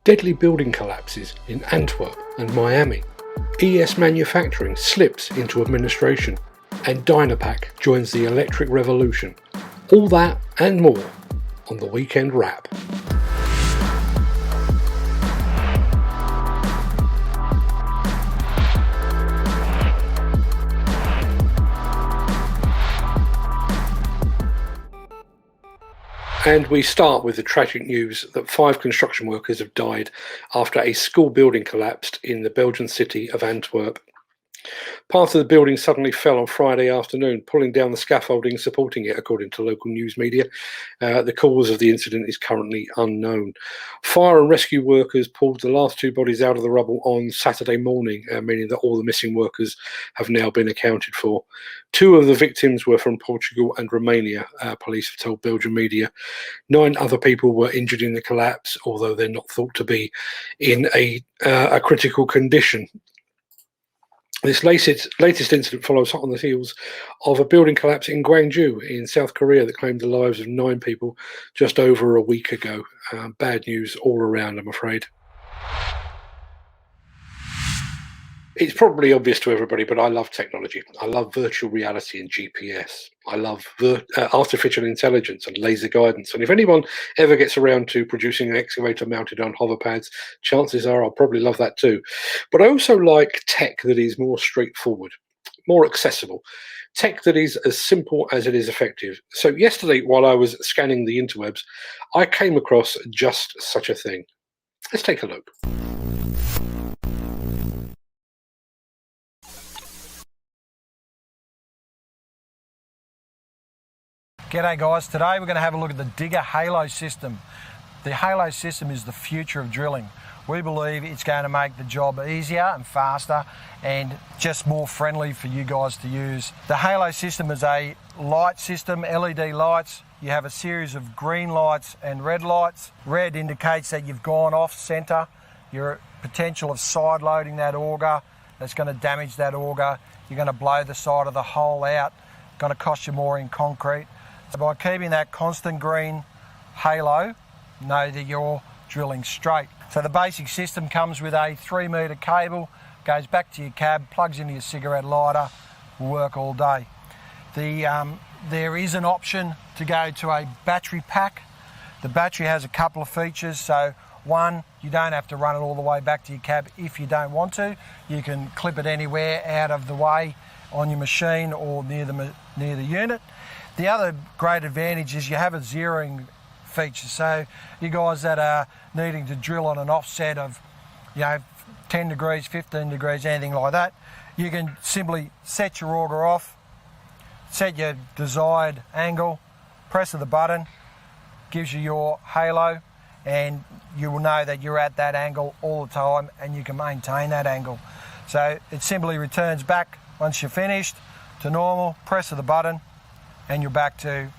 Deadly building collapses in Antwerp and Miami. ES manufacturing slips into administration. And Dynapac joins the electric revolution. All that and more on the Weekend Wrap. And we start with the tragic news that 5 construction workers have died after a school building collapsed in the Belgian city of Antwerp. Part of the building suddenly fell on Friday afternoon, pulling down the scaffolding supporting it, according to local news media. The cause of the incident is currently unknown. Fire and rescue workers pulled the last 2 bodies out of the rubble on Saturday morning, meaning that all the missing workers have now been accounted for. 2 of the victims were from Portugal and Romania, police have told Belgian media. 9 other people were injured in the collapse, although they're not thought to be in a critical condition. This latest incident follows hot on the heels of a building collapse in Gwangju in South Korea that claimed the lives of 9 people just over a week ago. Bad news all around, I'm afraid. It's probably obvious to everybody, but I love technology. I love virtual reality and GPS. I love artificial intelligence and laser guidance. And if anyone ever gets around to producing an excavator mounted on hover pads, chances are I'll probably love that too. But I also like tech that is more straightforward, more accessible, tech that is as simple as it is effective. So yesterday, while I was scanning the interwebs, I came across just such a thing. Let's take a look. G'day guys, today we're going to have a look at the Digger Halo system. The Halo system is the future of drilling. We believe it's going to make the job easier and faster and just more friendly for you guys to use. The Halo system is a light system, LED lights. You have a series of green lights and red lights. Red indicates that you've gone off centre. Your potential of side loading that auger, that's going to damage that auger. You're going to blow the side of the hole out. It's going to cost you more in concrete. So by keeping that constant green halo, know that you're drilling straight. So the basic system comes with a 3-metre cable, goes back to your cab, plugs into your cigarette lighter, will work all day. There is an option to go to a battery pack. The battery has a couple of features. So one, you don't have to run it all the way back to your cab if you don't want to. You can clip it anywhere out of the way on your machine or near the unit. The other great advantage is you have a zeroing feature. So you guys that are needing to drill on an offset of 10 degrees, 15 degrees, anything like that, you can simply set your auger off, set your desired angle, press of the button, gives you your halo, and you will know that you're at that angle all the time and you can maintain that angle. So it simply returns back once you're finished to normal, press of the button, and you're back to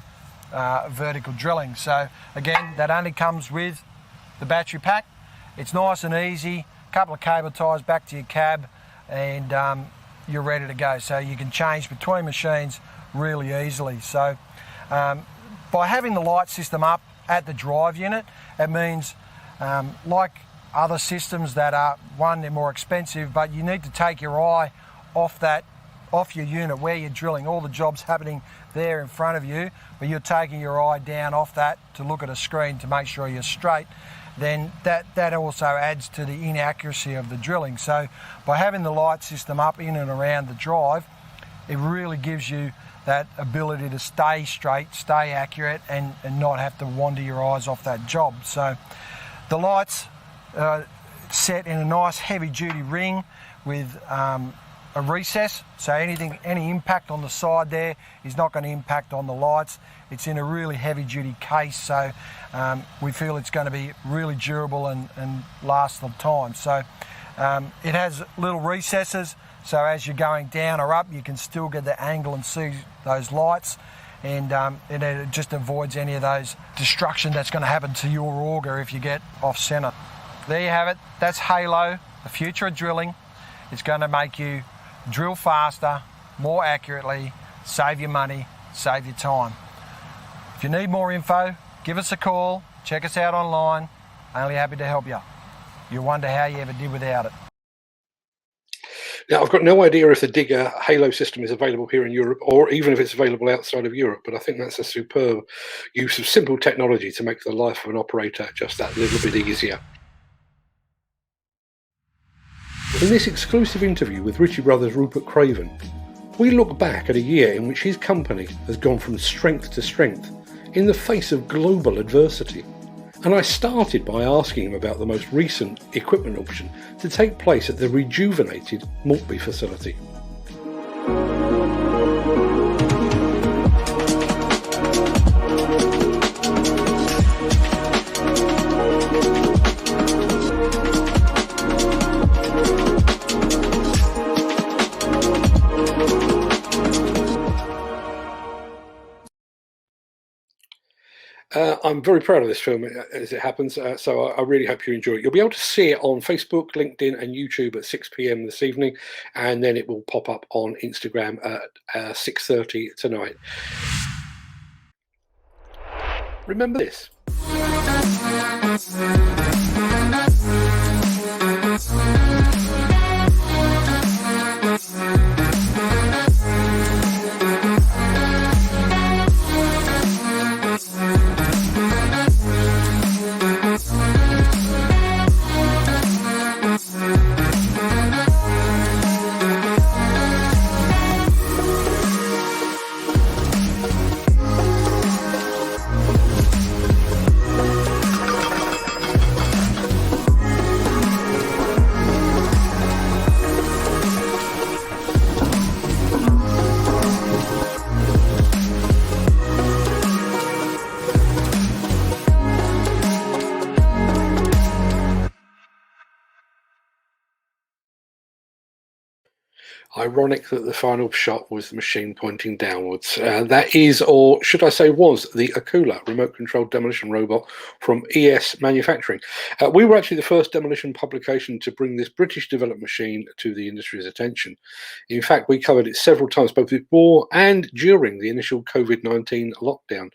vertical drilling. So again, that only comes with the battery pack. It's nice and easy, a couple of cable ties back to your cab, and you're ready to go. So you can change between machines really easily. So by having the light system up at the drive unit, it means like other systems that are, one, they're more expensive, but you need to take your eye off your unit where you're drilling. All the jobs happening there in front of you, but you're taking your eye down off that to look at a screen to make sure you're straight. Then that also adds to the inaccuracy of the drilling. So by having the light system up in and around the drive, it really gives you that ability to stay straight, stay accurate, and not have to wander your eyes off that job. So the lights are set in a nice heavy duty ring with a recess, so any impact on the side there is not going to impact on the lights. It's in a really heavy duty case, so we feel it's going to be really durable and last the time. So it has little recesses, so as you're going down or up, you can still get the angle and see those lights, and it just avoids any of those destruction that's going to happen to your auger if you get off centre. There you have it. That's Halo, the future of drilling. It's going to make you drill faster, more accurately, save your money, save your time. If you need more info, give us a call, check us out online. Only happy to help you. you wonder how you ever did without it. Now, I've got no idea if the Digger Halo system is available here in Europe or even if it's available outside of Europe, but I think that's a superb use of simple technology to make the life of an operator just that little bit easier. In this exclusive interview with Richie Brothers' Rupert Craven, we look back at a year in which his company has gone from strength to strength in the face of global adversity. And I started by asking him about the most recent equipment auction to take place at the rejuvenated Maltby facility. I'm very proud of this film as it happens, so I really hope you enjoy it. You'll be able to see it on Facebook, LinkedIn and YouTube at 6 p.m. this evening, and then it will pop up on Instagram at 6:30 tonight. Remember this. Ironic that the final shot was the machine pointing downwards. That is, or should I say was, the Akula remote-controlled demolition robot from ES Manufacturing. We were actually the first demolition publication to bring this British-developed machine to the industry's attention. In fact, we covered it several times, both before and during the initial COVID-19 lockdown.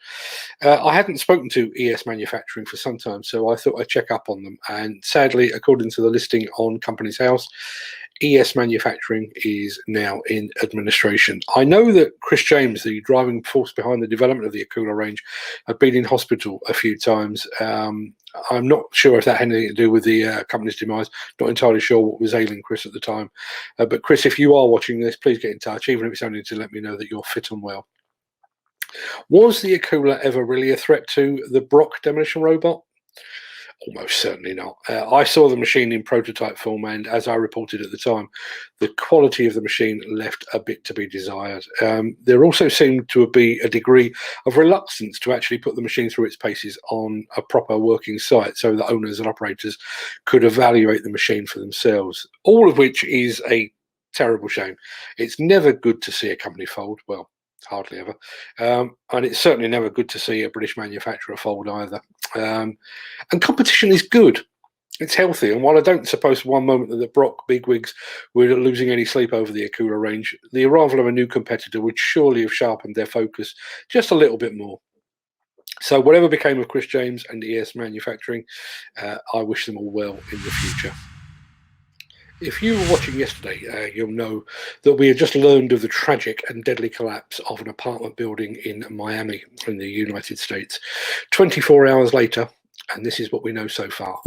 I hadn't spoken to ES Manufacturing for some time, so I thought I'd check up on them. And sadly, according to the listing on Companies House, ES Manufacturing is now in administration. I know that Chris James, the driving force behind the development of the Akula range, had been in hospital a few times. I'm not sure if that had anything to do with the company's demise. Not entirely sure what was ailing Chris at the time. But Chris, if you are watching this, please get in touch, even if it's only to let me know that you're fit and well. Was the Akula ever really a threat to the Brock demolition robot? Almost certainly not. I saw the machine in prototype form, and as I reported at the time, the quality of the machine left a bit to be desired. There also seemed to be a degree of reluctance to actually put the machine through its paces on a proper working site so that owners and operators could evaluate the machine for themselves, all of which is a terrible shame. It's never good to see a company fold. Well, hardly ever. And it's certainly never good to see a British manufacturer fold either. And competition is good. It's healthy. And while I don't suppose for one moment that the Brock bigwigs were losing any sleep over the Akula range, the arrival of a new competitor would surely have sharpened their focus just a little bit more. So whatever became of Chris James and ES Manufacturing, I wish them all well in the future. If you were watching yesterday, you'll know that we had just learned of the tragic and deadly collapse of an apartment building in Miami in the United States. 24 hours later, and this is what we know so far.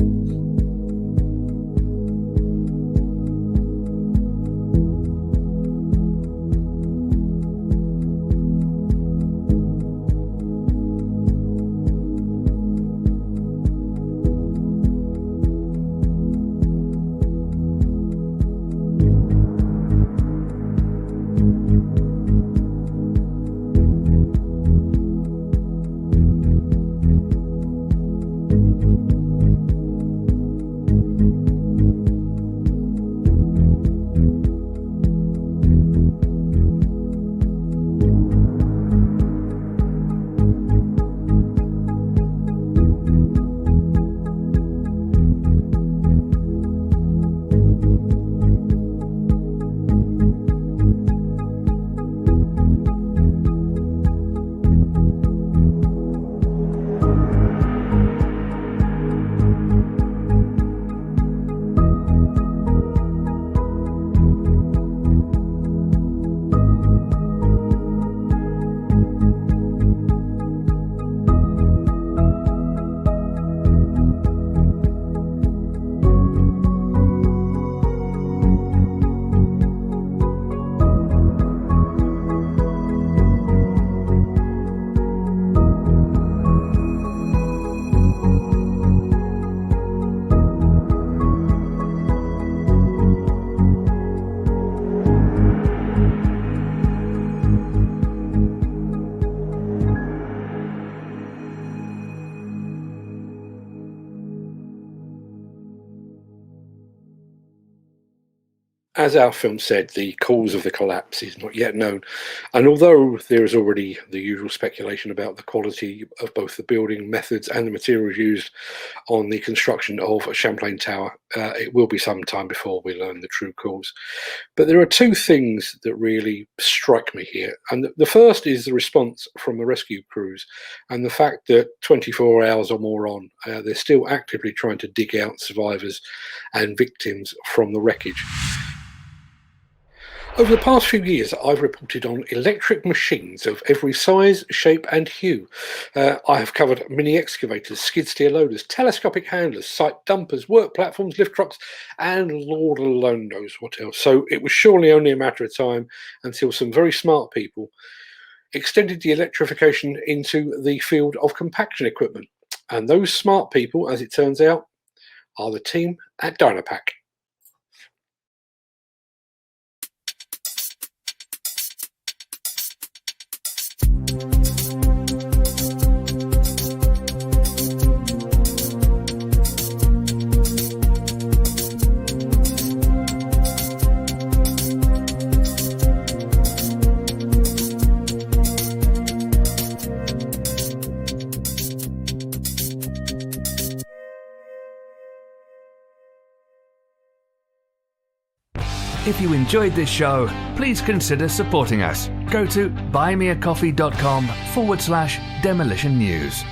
As our film said, the cause of the collapse is not yet known, and although there is already the usual speculation about the quality of both the building methods and the materials used on the construction of Champlain Tower, it will be some time before we learn the true cause. But there are two things that really strike me here, and the first is the response from the rescue crews and the fact that 24 hours or more on, they're still actively trying to dig out survivors and victims from the wreckage. Over the past few years, I've reported on electric machines of every size, shape and hue. I have covered mini excavators, skid steer loaders, telescopic handlers, site dumpers, work platforms, lift trucks, and Lord alone knows what else. So it was surely only a matter of time until some very smart people extended the electrification into the field of compaction equipment. And those smart people, as it turns out, are the team at Dynapac. If you enjoyed this show, please consider supporting us. Go to buymeacoffee.com/Demolition News.